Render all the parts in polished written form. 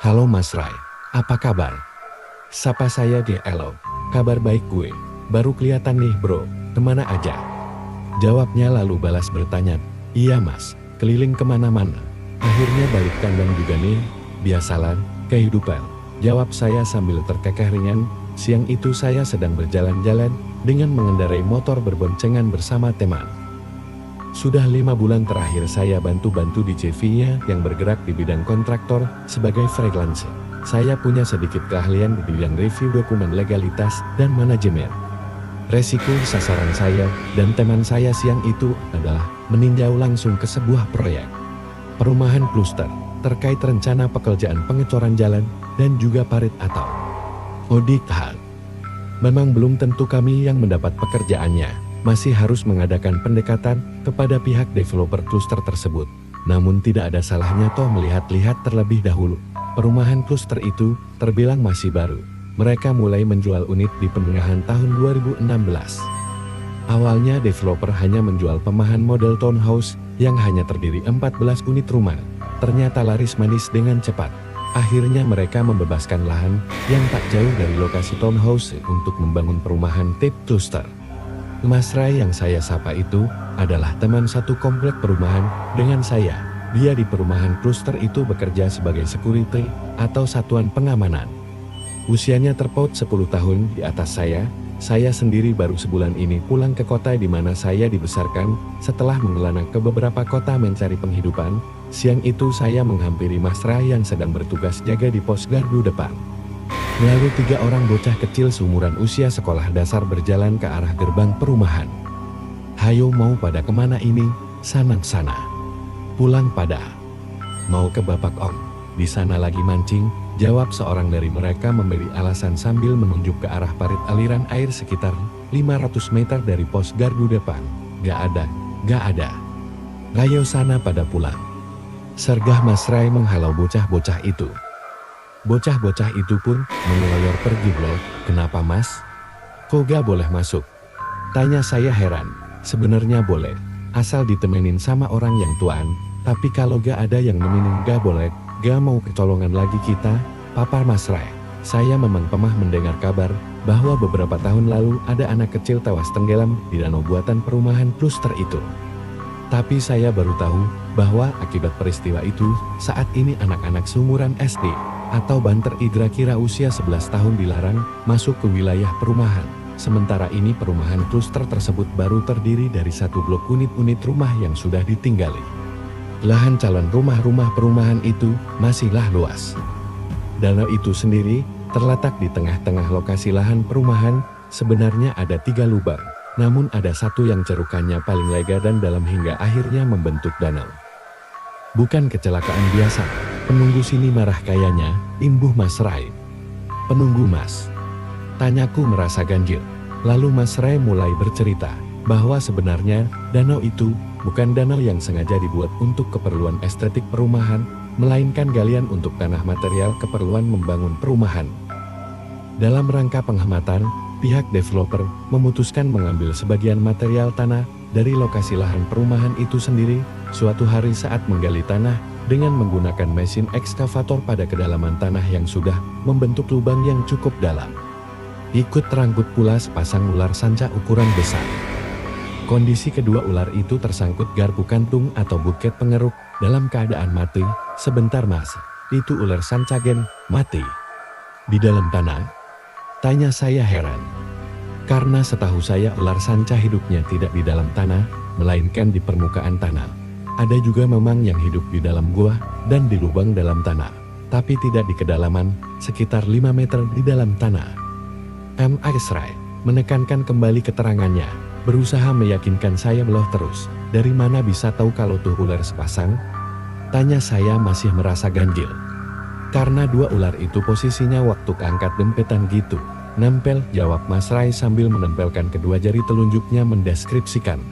Halo Mas Rai, apa kabar? Sapa saya Elo. Kabar baik gue. Baru kelihatan nih bro, kemana aja? Jawabnya lalu balas bertanya, iya mas, keliling kemana-mana. Akhirnya balik kandang juga nih, biasalah, kehidupan. Jawab saya sambil terkekeh ringan. Siang itu saya sedang berjalan-jalan dengan mengendarai motor berboncengan bersama teman. Sudah 5 bulan terakhir saya bantu-bantu di CV-nya yang bergerak di bidang kontraktor sebagai freelancer. Saya punya sedikit keahlian di bidang review dokumen legalitas dan manajemen. Resiko sasaran saya dan teman saya siang itu adalah meninjau langsung ke sebuah proyek perumahan kluster terkait rencana pekerjaan pengecoran jalan dan juga parit atau audit hal. Memang belum tentu kami yang mendapat pekerjaannya, masih harus mengadakan pendekatan kepada pihak developer kluster tersebut. Namun tidak ada salahnya toh melihat-lihat terlebih dahulu. Perumahan kluster itu terbilang masih baru. Mereka mulai menjual unit di pertengahan tahun 2016. Awalnya developer hanya menjual perumahan model townhouse yang hanya terdiri 14 unit rumah. Ternyata laris manis dengan cepat. Akhirnya mereka membebaskan lahan yang tak jauh dari lokasi townhouse untuk membangun perumahan tipe kluster. Mas Rai yang saya sapa itu adalah teman satu komplek perumahan dengan saya. Dia di perumahan kluster itu bekerja sebagai security atau satuan pengamanan. Usianya terpaut 10 tahun di atas saya sendiri baru sebulan ini pulang ke kota di mana saya dibesarkan. Setelah mengelana ke beberapa kota mencari penghidupan, siang itu saya menghampiri Mas Rai yang sedang bertugas jaga di pos gardu depan. Lalu 3 orang bocah kecil seumuran usia sekolah dasar berjalan ke arah gerbang perumahan. Hayo mau pada kemana ini? Sana. Pulang pada. Mau ke Bapak Om. Di sana lagi mancing, jawab seorang dari mereka memberi alasan sambil menunjuk ke arah parit aliran air sekitar 500 meter dari pos gardu depan. Gak ada. Ayo sana pada pulang. Sergah Mas Rai menghalau bocah-bocah itu. Bocah-bocah itu pun mengeloyor pergi loh. Kenapa mas? Kok gak boleh masuk? Tanya saya heran. Sebenarnya boleh, asal ditemenin sama orang yang tuaan. Tapi kalau gak ada yang nemenin gak boleh. Gak mau kecolongan lagi kita, papar Mas Rai. Saya memang pernah mendengar kabar bahwa beberapa tahun lalu ada anak kecil tewas tenggelam di danau buatan perumahan kluster itu. Tapi saya baru tahu bahwa akibat peristiwa itu, saat ini anak-anak seumuran SD atau banter kira-kira usia 11 tahun dilarang masuk ke wilayah perumahan. Sementara ini perumahan kluster tersebut baru terdiri dari satu blok unit-unit rumah yang sudah ditinggali. Lahan calon rumah-rumah perumahan itu masihlah luas. Danau itu sendiri terletak di tengah-tengah lokasi lahan perumahan. Sebenarnya ada 3 lubang, namun ada satu yang cerukannya paling lebar dan dalam hingga akhirnya membentuk danau. Bukan kecelakaan biasa. Penunggu sini marah kayaknya, imbuh Mas Rai. Penunggu mas? Tanyaku merasa ganjil. Lalu Mas Rai mulai bercerita bahwa sebenarnya danau itu bukan danau yang sengaja dibuat untuk keperluan estetik perumahan, melainkan galian untuk tanah material keperluan membangun perumahan. Dalam rangka penghematan, pihak developer memutuskan mengambil sebagian material tanah dari lokasi lahan perumahan itu sendiri. Suatu hari saat menggali tanah dengan menggunakan mesin ekskavator pada kedalaman tanah yang sudah membentuk lubang yang cukup dalam. Ikut terangkut pula sepasang ular sanca ukuran besar. Kondisi kedua ular itu tersangkut garpu kantung atau buket pengeruk dalam keadaan mati. Sebentar mas, itu ular sanca gen mati di dalam tanah? Tanya saya heran. Karena setahu saya ular sanca hidupnya tidak di dalam tanah, melainkan di permukaan tanah. Ada juga memang yang hidup di dalam gua dan di lubang dalam tanah, tapi tidak di kedalaman, sekitar 5 meter di dalam tanah. Mas Rai menekankan kembali keterangannya, berusaha meyakinkan saya meloh terus. Dari mana bisa tahu kalau tuh ular sepasang? Tanya saya masih merasa ganjil. Karena 2 ular itu posisinya waktu keangkat dempetan gitu. Nempel, jawab Mas Rai sambil menempelkan kedua jari telunjuknya mendeskripsikan.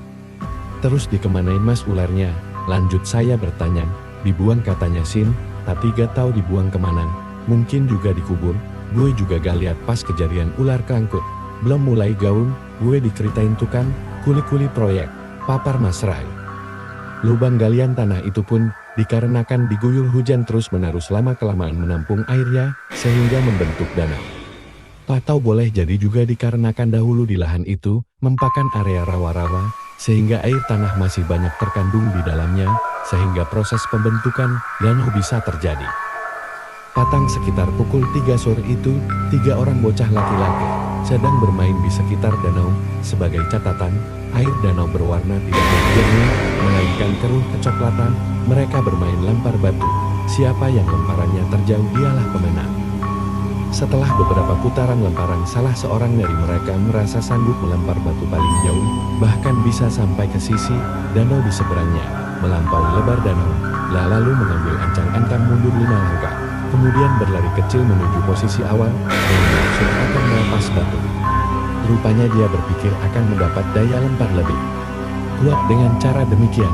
Terus dikemanain mas ularnya? Lanjut saya bertanya. Dibuang katanya Sin, tapi gak tahu dibuang kemana. Mungkin juga dikubur. Gue juga gak lihat pas kejadian ular keangkut. Belum mulai gaun, gue diceritain tuh kan, kuli-kuli proyek, papar Mas Rai. Lubang galian tanah itu pun dikarenakan diguyur hujan terus-menerus lama-kelamaan menampung airnya, sehingga membentuk danau. Atau boleh jadi juga dikarenakan dahulu di lahan itu, mempakan area rawa-rawa, sehingga air tanah masih banyak terkandung di dalamnya, sehingga proses pembentukan danau bisa terjadi. Patang sekitar pukul 3 sore itu, 3 orang bocah laki-laki sedang bermain di sekitar danau. Sebagai catatan, air danau berwarna tidak jernih, melainkan keruh kecoklatan. Mereka bermain lempar batu. Siapa yang lemparannya terjauh dialah pemenang. Setelah beberapa putaran lemparan, salah seorang dari mereka merasa sanggup melempar batu paling jauh, bahkan bisa sampai ke sisi danau di seberangnya, melampaui lebar danau, lalu mengambil ancang-ancang mundur 5 langkah. Kemudian berlari kecil menuju posisi awal, dan langsung akan melepas batu. Rupanya dia berpikir akan mendapat daya lempar lebih kuat dengan cara demikian.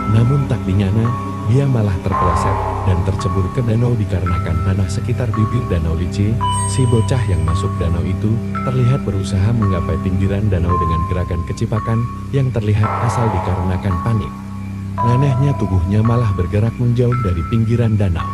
Namun tak dinyana, dia malah terpeleset dan tercebur ke danau dikarenakan tanah sekitar bibir danau licin. Si bocah yang masuk danau itu terlihat berusaha menggapai pinggiran danau dengan gerakan kecipakan yang terlihat asal dikarenakan panik. Anehnya tubuhnya malah bergerak menjauh dari pinggiran danau.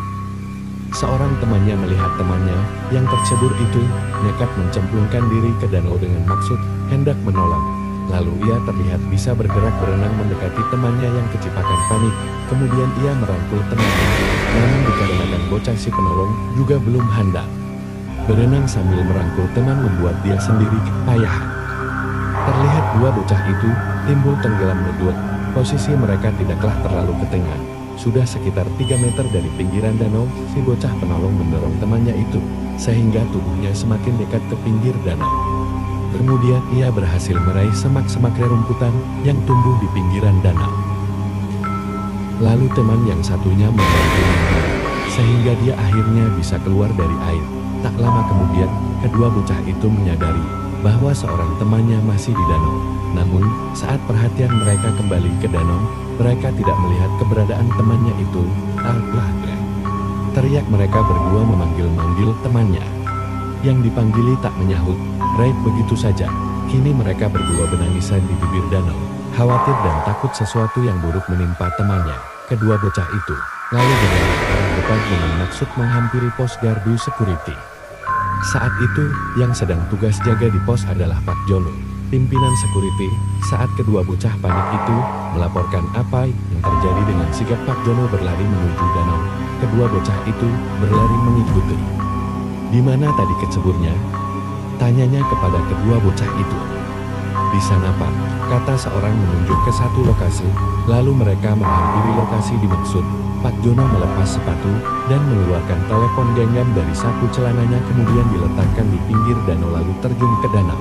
Seorang temannya melihat temannya yang tercebur itu nekat mencemplungkan diri ke danau dengan maksud hendak menolong. Lalu ia terlihat bisa bergerak berenang mendekati temannya yang kecipakan panik. Kemudian ia merangkul temannya. Namun dikarenakan bocah si penolong juga belum handal, berenang sambil merangkul teman membuat dia sendiri kepayahan. Terlihat dua bocah itu timbul tenggelam berdua. Posisi mereka tidaklah terlalu ke tengah. Sudah sekitar 3 meter dari pinggiran danau, si bocah penolong mendorong temannya itu, sehingga tubuhnya semakin dekat ke pinggir danau. Kemudian ia berhasil meraih semak-semak rerumputan yang tumbuh di pinggiran danau. Lalu teman yang satunya membantunya, sehingga dia akhirnya bisa keluar dari air. Tak lama kemudian, kedua bocah itu menyadari bahwa seorang temannya masih di danau. Namun, saat perhatian mereka kembali ke danau, mereka tidak melihat keberadaan temannya itu. Teriak mereka berdua memanggil-manggil temannya. Yang dipanggili tak menyahut, raib begitu saja. Kini mereka berdua benangisan di bibir danau, khawatir dan takut sesuatu yang buruk menimpa temannya. Kedua bocah itu lalu berlari ke arah depan dengan maksud menghampiri pos gardu security. Saat itu, yang sedang tugas jaga di pos adalah Pak Jono, pimpinan security. Saat kedua bocah panik itu melaporkan apa yang terjadi dengan sigap Pak Jono berlari menuju danau, kedua bocah itu berlari mengikuti. Di mana tadi keceburnya? Tanyanya kepada kedua bocah itu. Di sana Pak, kata seorang menunjuk ke satu lokasi, lalu mereka menghampiri lokasi dimaksud. Pak Jono melepas sepatu dan mengeluarkan telepon genggam dari saku celananya, kemudian diletakkan di pinggir danau lalu terjun ke danau.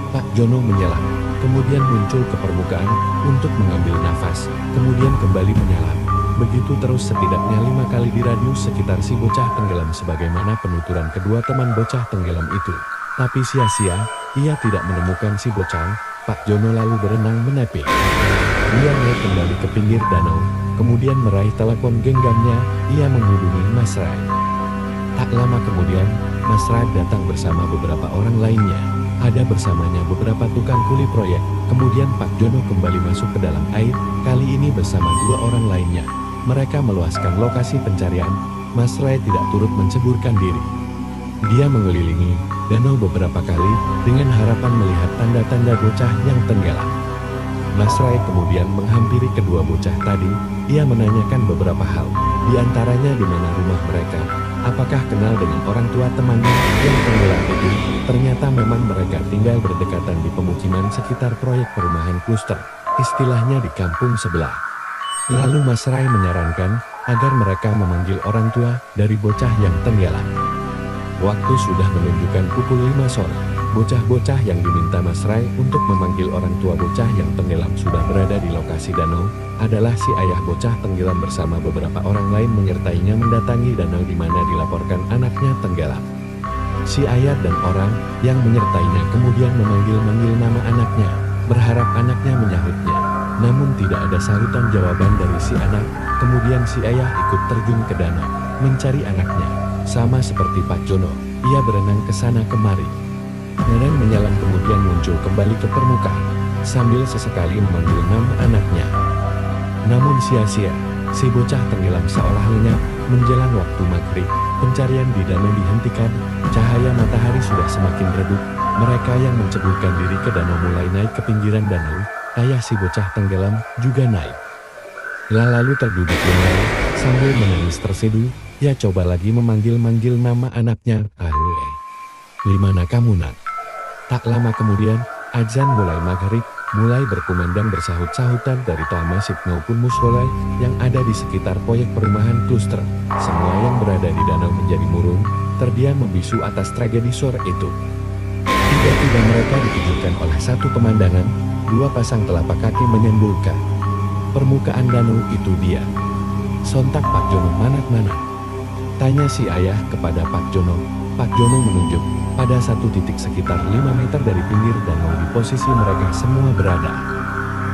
Pak Jono menyelam, kemudian muncul ke permukaan untuk mengambil nafas, kemudian kembali menyelam. Begitu terus setidaknya 5 kali di radius sekitar si bocah tenggelam sebagaimana penuturan kedua teman bocah tenggelam itu. Tapi sia-sia, ia tidak menemukan si bocah. Pak Jono lalu berenang menepi. Dia naik kembali ke pinggir danau, kemudian meraih telepon genggamnya. Ia menghubungi Mas Rai. Tak lama kemudian, Mas Rai datang bersama beberapa orang lainnya. Ada bersamanya beberapa tukang kuli proyek. Kemudian Pak Jono kembali masuk ke dalam air, kali ini bersama 2 orang lainnya. Mereka meluaskan lokasi pencarian. Mas Rai tidak turut menceburkan diri. Dia mengelilingi danau beberapa kali dengan harapan melihat tanda-tanda bocah yang tenggelam. Mas Rai kemudian menghampiri kedua bocah tadi. Ia menanyakan beberapa hal, di antaranya di mana rumah mereka, apakah kenal dengan orang tua temannya yang tenggelam itu. Ternyata memang mereka tinggal berdekatan di pemukiman sekitar proyek perumahan kluster, istilahnya di kampung sebelah. Lalu Mas Rai menyarankan agar mereka memanggil orang tua dari bocah yang tenggelam. Waktu sudah menunjukkan pukul 5 sore. Bocah-bocah yang diminta Mas Rai untuk memanggil orang tua bocah yang tenggelam sudah berada di lokasi danau. Adalah si ayah bocah tenggelam bersama beberapa orang lain menyertainya mendatangi danau di mana dilaporkan anaknya tenggelam. Si ayah dan orang yang menyertainya kemudian memanggil-manggil nama anaknya, berharap anaknya menyahutnya. Namun tidak ada sahutan jawaban dari si anak. Kemudian si ayah ikut terjun ke danau, mencari anaknya. Sama seperti Pak Jono, ia berenang ke sana kemari. Neneng menyelam kemudian muncul kembali ke permukaan, sambil sesekali memanggil nama anaknya. Namun sia-sia, Si bocah tenggelam seolah lenyap. Menjelang waktu maghrib, pencarian di danau dihentikan. Cahaya matahari sudah semakin redup. Mereka yang menceburkan diri ke danau mulai naik ke pinggiran danau. Ayah si bocah tenggelam juga naik. Lalu terduduk lengan, sambil menangis terseduh, ia coba lagi memanggil-manggil nama anaknya. Di mana kamu, Nak? Tak lama kemudian, azan mulai maghrib, mulai berkumandang bersahut-sahutan dari toa masjid maupun mushola yang ada di sekitar proyek perumahan kluster. Semua yang berada di danau menjadi murung, terdiam membisu atas tragedi sore itu. Tiba-tiba mereka dikejutkan oleh satu pemandangan, dua pasang telapak kaki menyembulkan. Permukaan danau itu dia. Sontak Pak Jono mana-mana. Tanya si ayah kepada Pak Jono. Pak Jono menunjuk pada satu titik sekitar 5 meter dari pinggir danau di posisi mereka semua berada.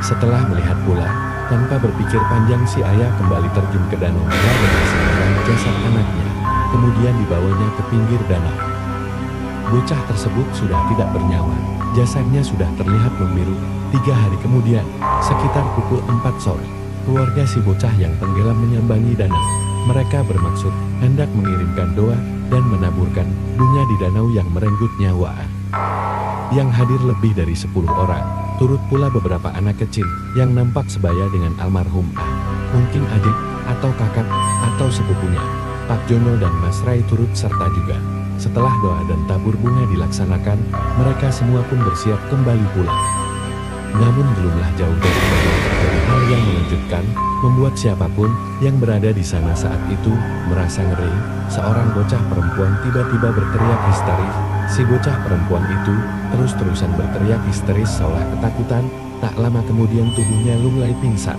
Setelah melihat pula, tanpa berpikir panjang si ayah kembali terjun ke danau dan berhasil jasad anaknya, kemudian dibawanya ke pinggir danau. Bocah tersebut sudah tidak bernyawa, jasadnya sudah terlihat membiru. 3 hari kemudian, sekitar pukul 4 sore, keluarga si bocah yang tenggelam menyambangi danau. Mereka bermaksud hendak mengirimkan doa dan menaburkan bunga di danau yang merenggut nyawa. Yang hadir lebih dari 10 orang, turut pula beberapa anak kecil yang nampak sebaya dengan almarhum A. Mungkin adik, atau kakak, atau sepupunya. Pak Jono dan Mas Rai turut serta juga. Setelah doa dan tabur bunga dilaksanakan, mereka semua pun bersiap kembali pulang. Namun belumlah jauh dari terjadi hal yang mengejutkan, membuat siapapun yang berada di sana saat itu merasa ngeri. Seorang bocah perempuan tiba-tiba berteriak histeris. Si bocah perempuan itu terus-terusan berteriak histeris seolah ketakutan. Tak lama kemudian tubuhnya lunglai pingsan.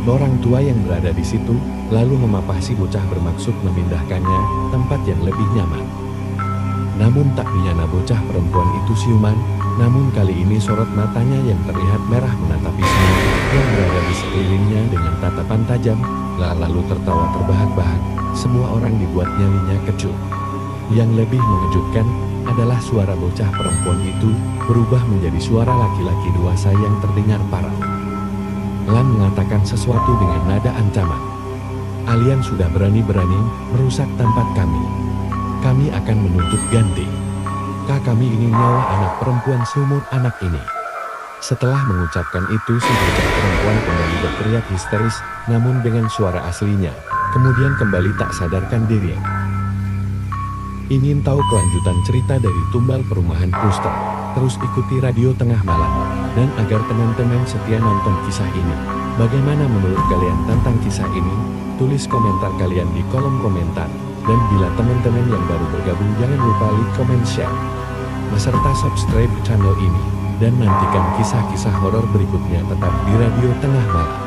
Orang tua yang berada di situ lalu memapah si bocah bermaksud memindahkannya tempat yang lebih nyaman. Namun tak dinyana bocah perempuan itu siuman. Namun kali ini sorot matanya yang terlihat merah menatapi semua yang berada di sekelilingnya dengan tatapan tajam, lalu tertawa terbahak-bahak. Semua orang dibuat nyalinya kecut. Yang lebih mengejutkan adalah suara bocah perempuan itu berubah menjadi suara laki-laki dewasa yang terdengar parau. Lan mengatakan sesuatu dengan nada ancaman. Kalian sudah berani-berani merusak tempat kami. Kami akan menuntut ganti. Kami ingin nyawa anak perempuan seumur anak ini. Setelah mengucapkan itu si bocah perempuan kembali berteriak histeris, namun dengan suara aslinya, kemudian kembali tak sadarkan diri. Ingin tahu kelanjutan cerita dari Tumbal Perumahan Kluster? Terus ikuti Radio Tengah Malam. Dan agar teman-teman setia nonton kisah ini, bagaimana menurut kalian tentang kisah ini? Tulis komentar kalian di kolom komentar. Dan bila teman-teman yang baru bergabung jangan lupa like, comment, share, beserta subscribe channel ini. Dan nantikan kisah-kisah horor berikutnya tetap di Radio Tengah Malam.